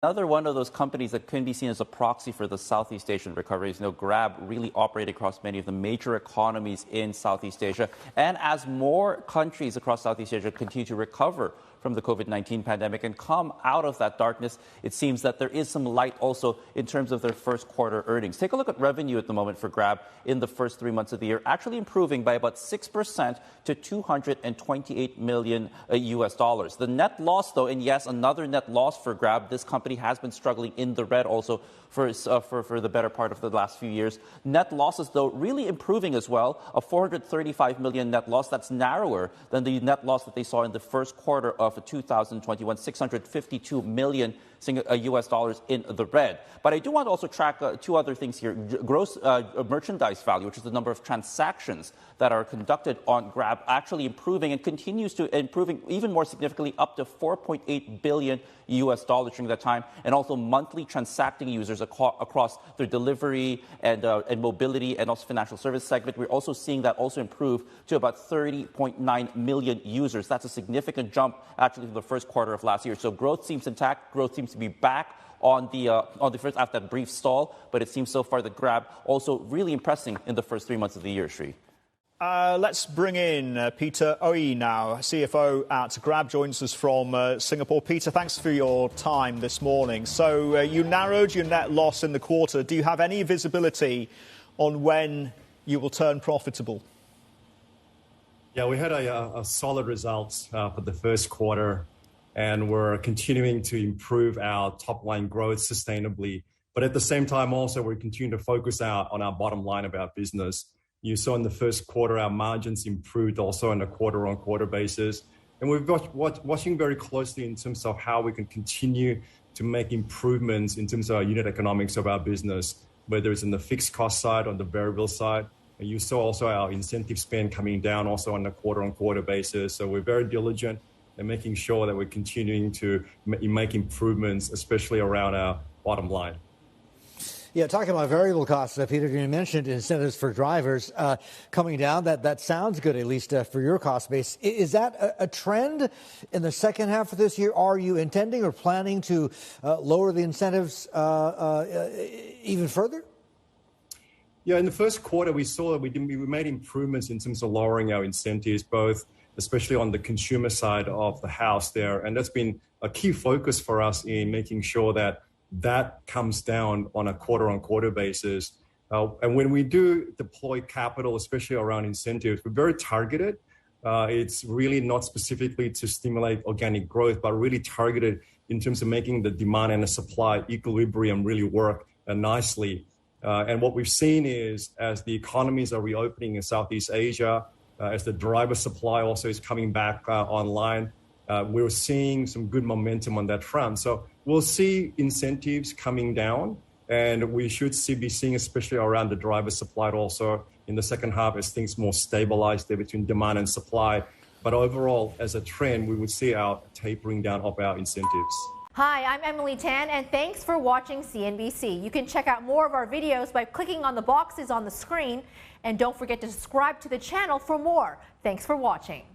Another one of those companies that can be seen as a proxy for the Southeast Asian recovery is, Grab really operated across many of the major economies in Southeast Asia. And as more countries across Southeast Asia continue to recover from the COVID-19 pandemic and come out of that darkness, it seems that there is some light also in terms of their first quarter earnings. Take a look at revenue at the moment for Grab in the first 3 months of the year, actually improving by about 6% to $228 million US dollars. The net loss, though, and yes, another net loss for Grab. This company has been struggling in the red also for the better part of the last few years. Net losses, though, really improving as well. A $435 million net loss. That's narrower than the net loss that they saw in the first quarter of 2021, $652 million US dollars in the red. But I do want to also track two other things here. Gross merchandise value, which is the number of transactions that are conducted on Grab, actually improving and continues to improving even more significantly, up to 4.8 billion US dollars during that time, and also monthly transacting users across their delivery and mobility and also financial service segment. We're also seeing that also improve to about 30.9 million users. That's a significant jump actually from the first quarter of last year. So growth seems intact. Growth seems to be back on the first after that brief stall, but it seems so far that Grab also really impressing in the first 3 months of the year, Sri. Let's bring in Peter Oey now, CFO at Grab, joins us from Singapore. Peter, thanks for your time this morning. So you narrowed your net loss in the quarter. Do you have any visibility on when you will turn profitable? Yeah, we had a solid results for the first quarter, and we're continuing to improve our top line growth sustainably. But at the same time, also, we're continuing to focus out on our bottom line of our business. You saw in the first quarter, our margins improved also on a quarter-on-quarter basis. And we've got watching very closely in terms of how we can continue to make improvements in terms of our unit economics of our business, whether it's in the fixed cost side or the variable side. And you saw also our incentive spend coming down also on a quarter-on-quarter basis. So we're very diligent in making sure that we're continuing to make improvements, especially around our bottom line. Yeah, talking about variable costs, Peter, you mentioned incentives for drivers coming down. That sounds good, at least for your cost base. Is that a trend in the second half of this year? Are you intending or planning to lower the incentives even further? Yeah, in the first quarter, we saw that we made improvements in terms of lowering our incentives, both especially on the consumer side of the house there. And that's been a key focus for us in making sure that comes down on a quarter-on-quarter basis. And when we do deploy capital, especially around incentives, we're very targeted. It's really not specifically to stimulate organic growth, but really targeted in terms of making the demand and the supply equilibrium really work nicely. And what we've seen is, as the economies are reopening in Southeast Asia, as the driver supply also is coming back online, we're seeing some good momentum on that front. So we'll see incentives coming down, and we should be seeing, especially around the driver supply also in the second half, as things more stabilized there between demand and supply. But overall, as a trend, we would see our tapering down of our incentives. Hi, I'm Emily Tan, and thanks for watching CNBC. You can check out more of our videos by clicking on the boxes on the screen, and don't forget to subscribe to the channel for more. Thanks for watching.